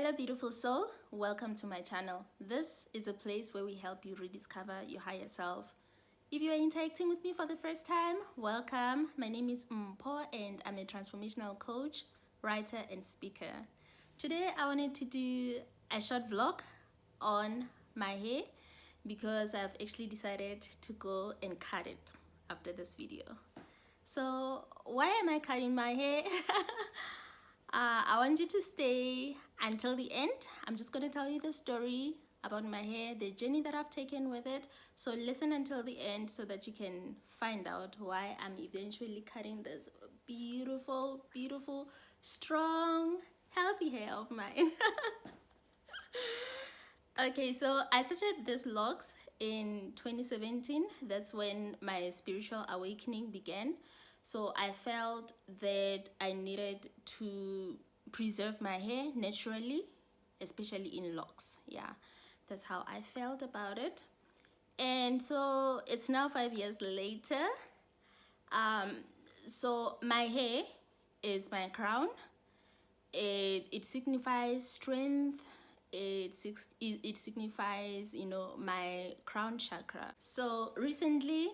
Hello beautiful soul, welcome to my channel. This is a place where we help you rediscover your higher self. If you are interacting with me for the first time, welcome. My name is Mpo and I'm a transformational coach, writer and speaker. Today I wanted to do a short vlog on my hair because I've actually decided to go and cut it after this video. So why am I cutting my hair? I want you to stay until the end. I'm just going to tell you the story about my hair, the journey that I've taken with it. So listen until the end so that you can find out why I'm eventually cutting this beautiful, beautiful, strong, healthy hair of mine. Okay, so I started this locks in 2017. That's when my spiritual awakening began. So I felt that I needed to preserve my hair naturally, especially in locks. Yeah, that's how I felt about it. And so it's now 5 years later. So my hair is my crown. It signifies strength. It signifies, my crown chakra. So recently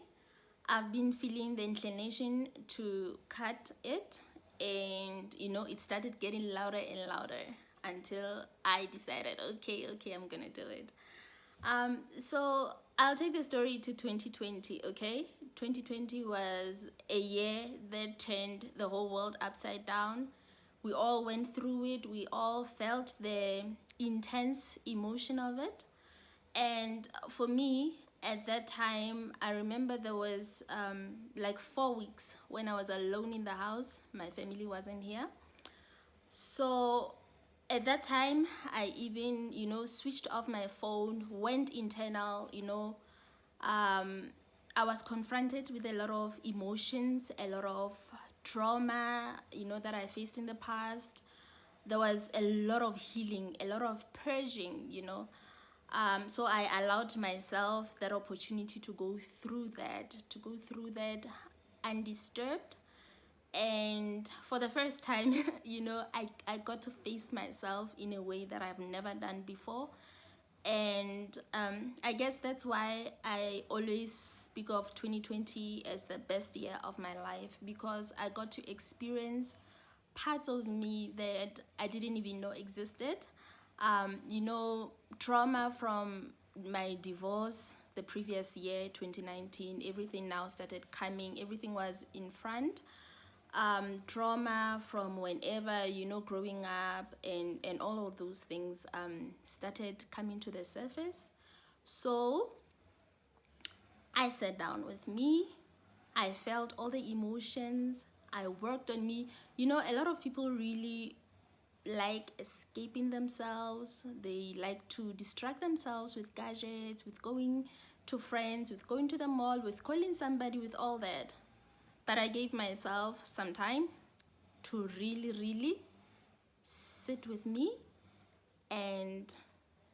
I've been feeling the inclination to cut it, and it started getting louder and louder until I decided, okay, I'm gonna do it. So I'll take the story to 2020. Okay, 2020 was a year that turned the whole world upside down. We all went through it. We all felt the intense emotion of it. And for me, at that time, I remember there was like 4 weeks when I was alone in the house. My family wasn't here. So at that time, I even, switched off my phone, went internal, I was confronted with a lot of emotions, a lot of trauma, that I faced in the past. There was a lot of healing, a lot of purging, so I allowed myself that opportunity to go through that undisturbed. And for the first time, I got to face myself in a way that I've never done before. And I guess that's why I always speak of 2020 as the best year of my life, because I got to experience parts of me that I didn't even know existed. Trauma from my divorce the previous year, 2019, everything now started coming, everything was in front. Trauma from whenever, growing up, and all of those things started coming to the surface. So I sat down with me. I felt all the emotions. I worked on me. A lot of people really like escaping themselves. They like to distract themselves with gadgets, with going to friends, with going to the mall, with calling somebody, with all that. But I gave myself some time to really, really sit with me. And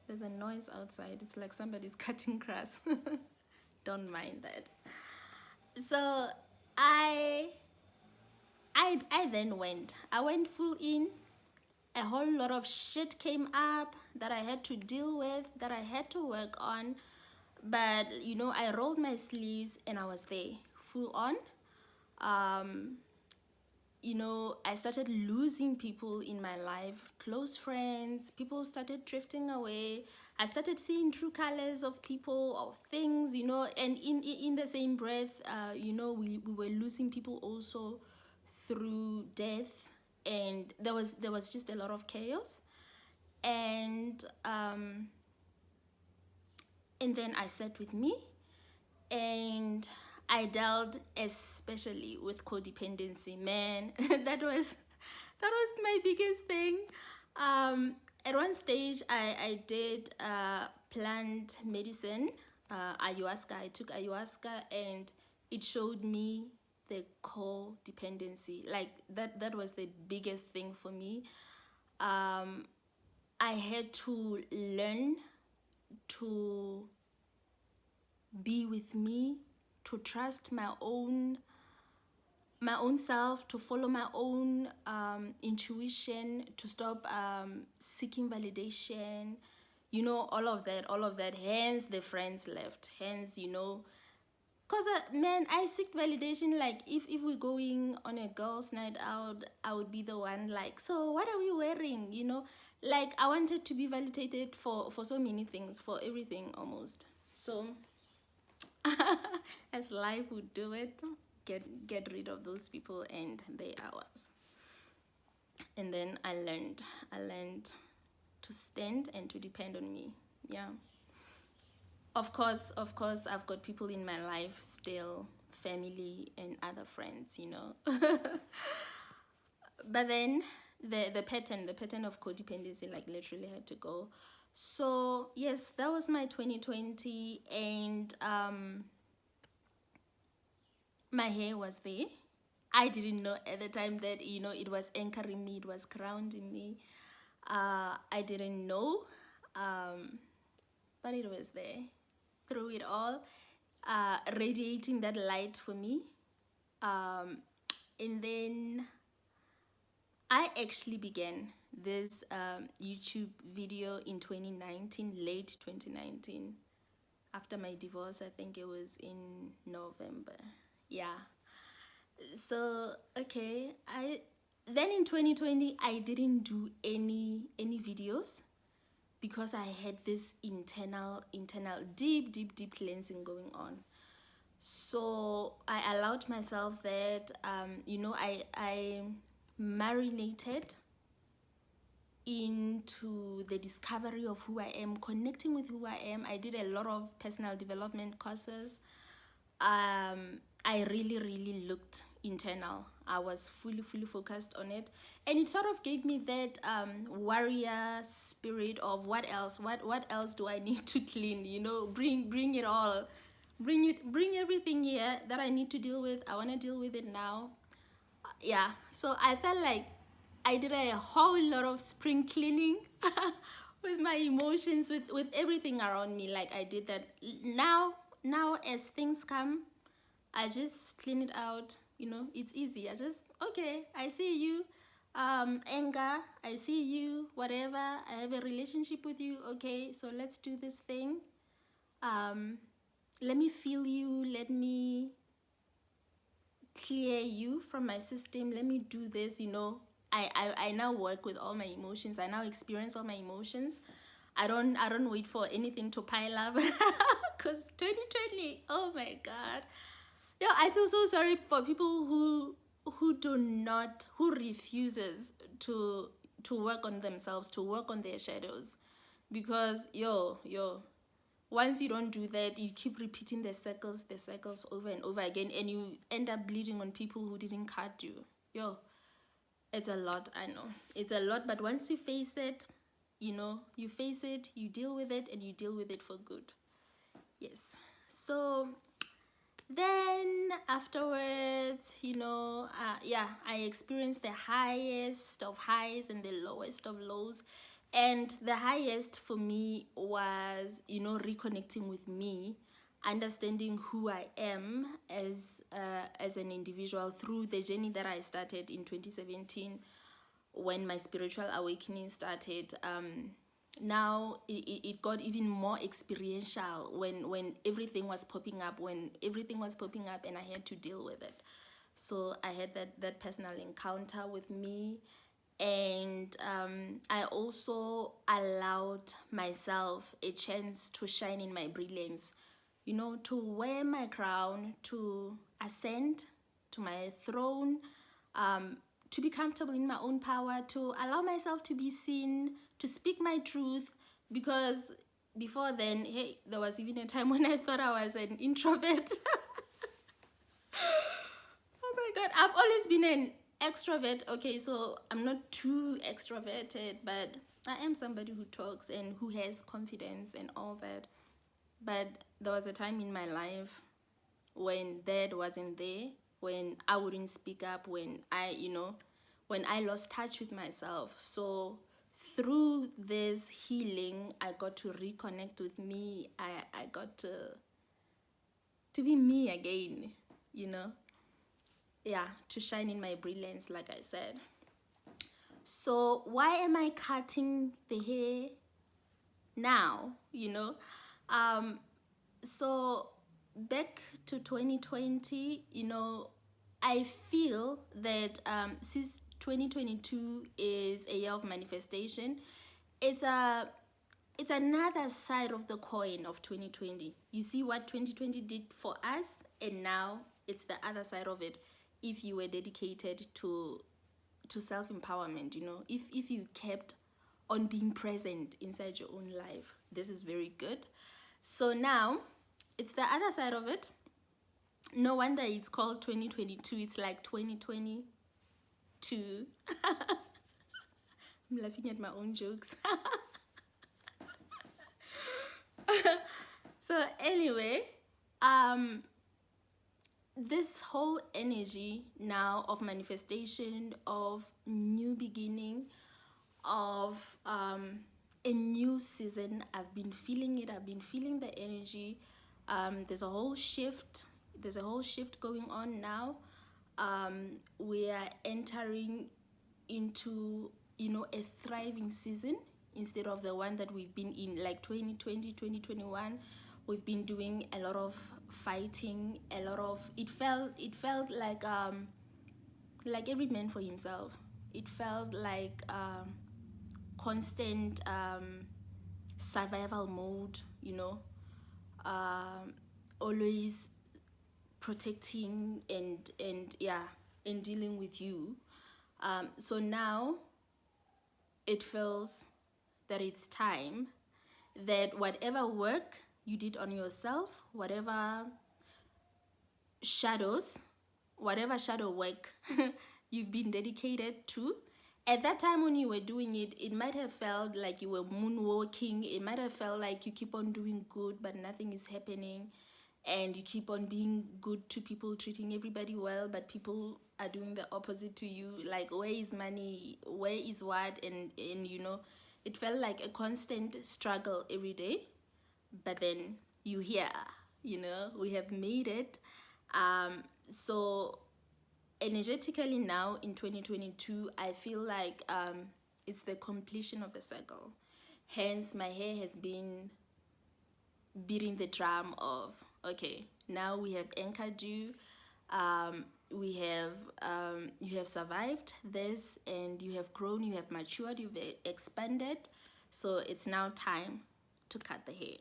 there's a noise outside. It's like somebody's cutting grass. Don't mind that. So I then went full in. A whole lot of shit came up that I had to deal with, that I had to work on. But I rolled my sleeves and I was there full on. I started losing people in my life, close friends. People started drifting away. I started seeing true colors of people, of things, and in the same breath, we were losing people also through death, and there was just a lot of chaos. And then I sat with me, and I dealt especially with codependency. Man, that was my biggest thing. At one stage, I did plant medicine, ayahuasca. I took ayahuasca, and it showed me the codependency. Like that was the biggest thing for me. I had to learn to be with me, to trust my own, my own self, to follow my own intuition, to stop seeking validation, you know, all of that. Hence the friends left. Hence, you know, because man, I seek validation. Like if we're going on a girls' night out, I would be the one like, so what are we wearing? You know, like I wanted to be validated for so many things, for everything almost. So as life would do it, get rid of those people and their hours. And then I learned to stand and to depend on me. Yeah. Of course, I've got people in my life still, family and other friends, you know. But then the pattern of codependency, like, literally had to go. So yes, that was my 2020. And my hair was there. I didn't know at the time that, you know, it was anchoring me, it was grounding me. I didn't know, but it was there through it all, radiating that light for me. And then I actually began this YouTube video in 2019, late 2019, after my divorce. I think it was in November. Yeah. So okay, then in 2020 I didn't do any videos, because I had this internal deep cleansing going on. So I allowed myself that, you know, I marinated into the discovery of who I am, connecting with who I am. I did a lot of personal development courses. I really looked internal. I was fully focused on it, and it sort of gave me that warrior spirit of what else do I need to clean, you know, bring it all, bring everything here that I need to deal with. I want to deal with it now. Yeah, so I felt like I did a whole lot of spring cleaning with my emotions, with everything around me. Like, I did that. Now as things come, I just clean it out. You know, it's easy. I just, okay, I see you, anger, I see you, whatever, I have a relationship with you. Okay, so let's do this thing. Let me feel you, let me clear you from my system, let me do this, you know. I now work with all my emotions. I now experience all my emotions. I don't wait for anything to pile up. Because 2020, oh my god. Yeah, I feel so sorry for people who refuses to work on themselves, to work on their shadows. Because once you don't do that, you keep repeating the circles over and over again, and you end up bleeding on people who didn't cut you. It's a lot, I know. It's a lot, but once you face it, you know, you face it, you deal with it, and you deal with it for good. Yes. So then afterwards, you know, I experienced the highest of highs and the lowest of lows. And the highest for me was, you know, reconnecting with me, understanding who I am as an individual through the journey that I started in 2017, when my spiritual awakening started. Now it got even more experiential when everything was popping up, and I had to deal with it. So I had that personal encounter with me. And I also allowed myself a chance to shine in my brilliance, you know, to wear my crown, to ascend to my throne, to be comfortable in my own power, to allow myself to be seen, to speak my truth. Because before then, hey, there was even a time when I thought I was an introvert. Oh my god, I've always been an extrovert. Okay, so I'm not too extroverted, but I am somebody who talks and who has confidence and all that. But there was a time in my life when that wasn't there, when I wouldn't speak up, when I lost touch with myself. So through this healing, I got to reconnect with me. I got to be me again, you know. yeah, to shine in my brilliance, like I said. So why am I cutting the hair now? So back to 2020, I feel that since 2022 is a year of manifestation, it's a it's another side of the coin of 2020. You see what 2020 did for us, and now it's the other side of it. If you were dedicated to self-empowerment, if you kept on being present inside your own life, this is very good. So now it's the other side of it. No wonder it's called 2022. It's like 2022. I'm laughing at my own jokes. So anyway, this whole energy now of manifestation, of new beginning, of a new season, I've been feeling it. I've been feeling the energy. There's a whole shift going on now. We are entering into a thriving season instead of the one that we've been in, like 2020, 2021. We've been doing a lot of fighting, a lot of it felt like every man for himself. It felt like constant survival mode, always protecting and dealing with you. So now it feels that it's time that whatever work you did on yourself, whatever shadow work you've been dedicated to, at that time when you were doing it, it might have felt like you were moonwalking. It might have felt like you keep on doing good but nothing is happening, and you keep on being good to people, treating everybody well, but people are doing the opposite to you. Like, where is money, where is what? And it felt like a constant struggle every day. But then we have made it. So energetically now in 2022, I feel like it's the completion of the cycle. Hence my hair has been beating the drum of, okay, now we have anchored you. You have survived this, and you have grown, you have matured, you've expanded. So it's now time to cut the hair.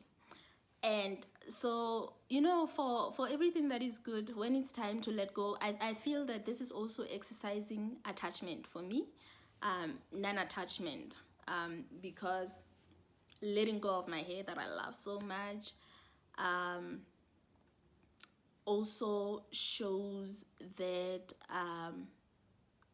And so, for everything that is good, when it's time to let go, I feel that this is also exercising attachment for me, non-attachment, because letting go of my hair that I love so much also shows that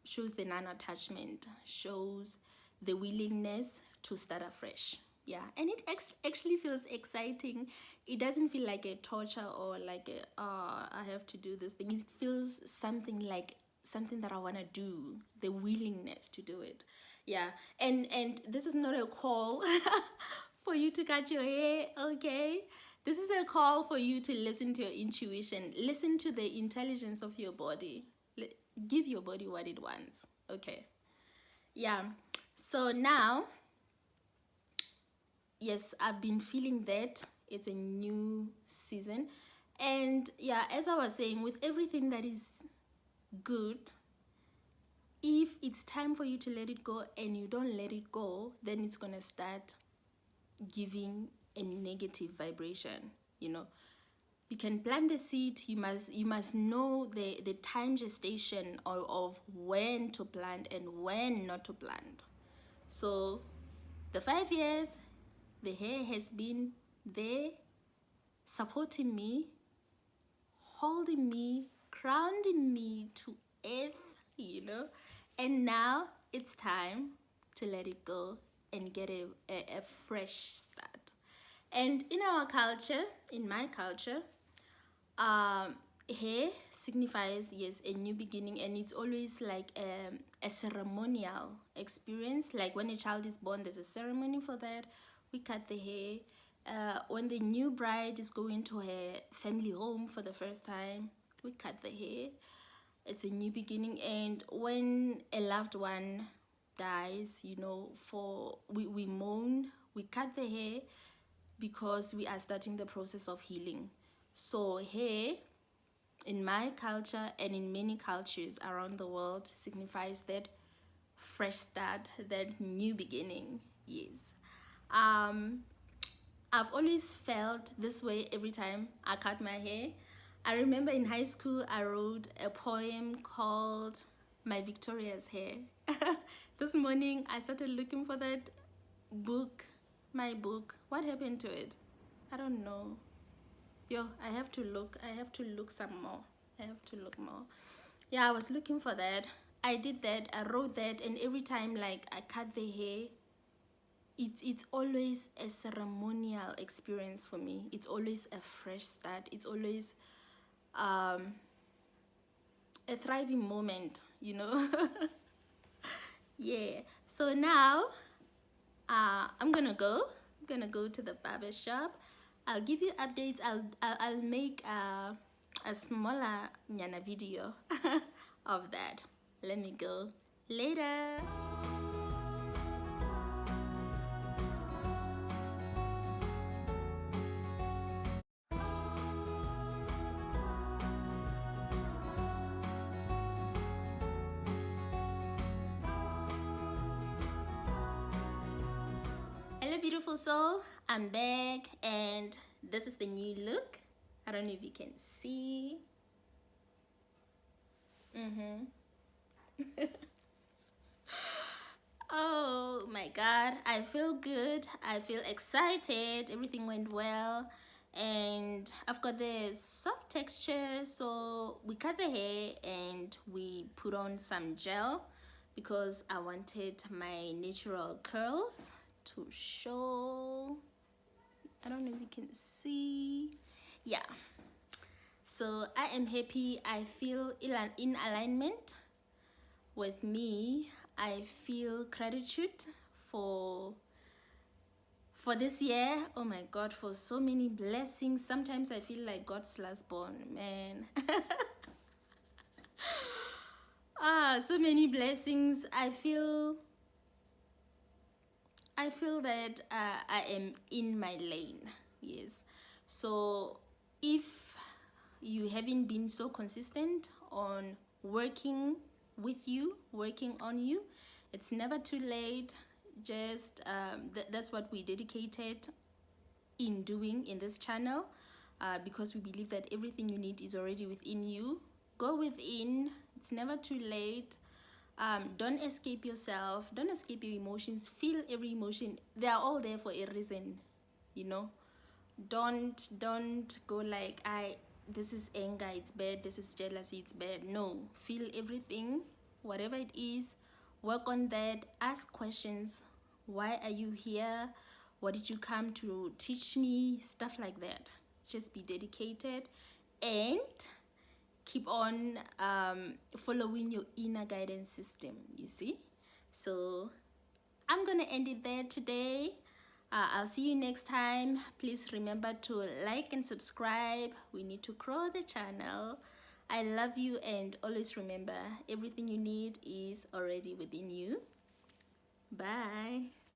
shows the non-attachment, shows the willingness to start afresh. Yeah, and it actually feels exciting. It doesn't feel like a torture or like I have to do this thing. It feels something like something that I want to do, the willingness to do it. Yeah, and this is not a call for you to cut your hair, okay? This is a call for you to listen to your intuition, listen to the intelligence of your body. Give your body what it wants, okay? Yeah, so now, yes, I've been feeling that it's a new season. And yeah, as I was saying, with everything that is good, if it's time for you to let it go and you don't let it go, then it's gonna start giving a negative vibration. You can plant the seed. You must know the time gestation of when to plant and when not to plant. So the 5 years, the hair has been there, supporting me, holding me, grounding me to earth, and now it's time to let it go and get a fresh start. And in our culture, in my culture, hair signifies, yes, a new beginning, and it's always like a ceremonial experience. Like when a child is born, there's a ceremony for that. We cut the hair. When the new bride is going to her family home for the first time, we cut the hair. It's a new beginning. And when a loved one dies, you know, we mourn, we cut the hair because we are starting the process of healing. So hair in my culture and in many cultures around the world signifies that fresh start, that new beginning. Yes. I've always felt this way every time I cut my hair. I remember in high school I wrote a poem called My Victoria's Hair. This morning I started looking for that book, my book. What happened to it? I don't know. Yo, I have to look some more. I have to look more. Yeah, I was looking for that. I did that, I wrote that, and every time like I cut the hair, it's always a ceremonial experience for me. It's always a fresh start. It's always a thriving moment, you know. Yeah. So now I'm gonna go to the barber shop. I'll give you updates. I'll make a smaller nyana video of that. Let me go later. Hello beautiful soul, I'm back and this is the new look. I don't know if you can see. Oh my god, I feel good, I feel excited, everything went well, and I've got the soft texture. So we cut the hair and we put on some gel because I wanted my natural curls to show. I don't know if you can see. Yeah, so I am happy. I feel in alignment with me. I feel gratitude for this year. Oh my god, for so many blessings. Sometimes I feel like God's last born, man. So many blessings. I feel that I am in my lane. Yes. So if you haven't been so consistent on working on you, it's never too late. Just that's what we dedicated in doing in this channel, because we believe that everything you need is already within you. Go within. It's never too late. Don't escape yourself, don't escape your emotions. Feel every emotion, they are all there for a reason, you know. Don't go like, this is anger, it's bad, this is jealousy, it's bad. No, feel everything, whatever it is. Work on that. Ask questions. Why are you here? What did you come to teach me? Stuff like that. Just be dedicated and keep on following your inner guidance system, you see. So I'm gonna end it there today. I'll see you next time. Please remember to like and subscribe. We need to grow the channel. I love you, and always remember, everything you need is already within you. Bye.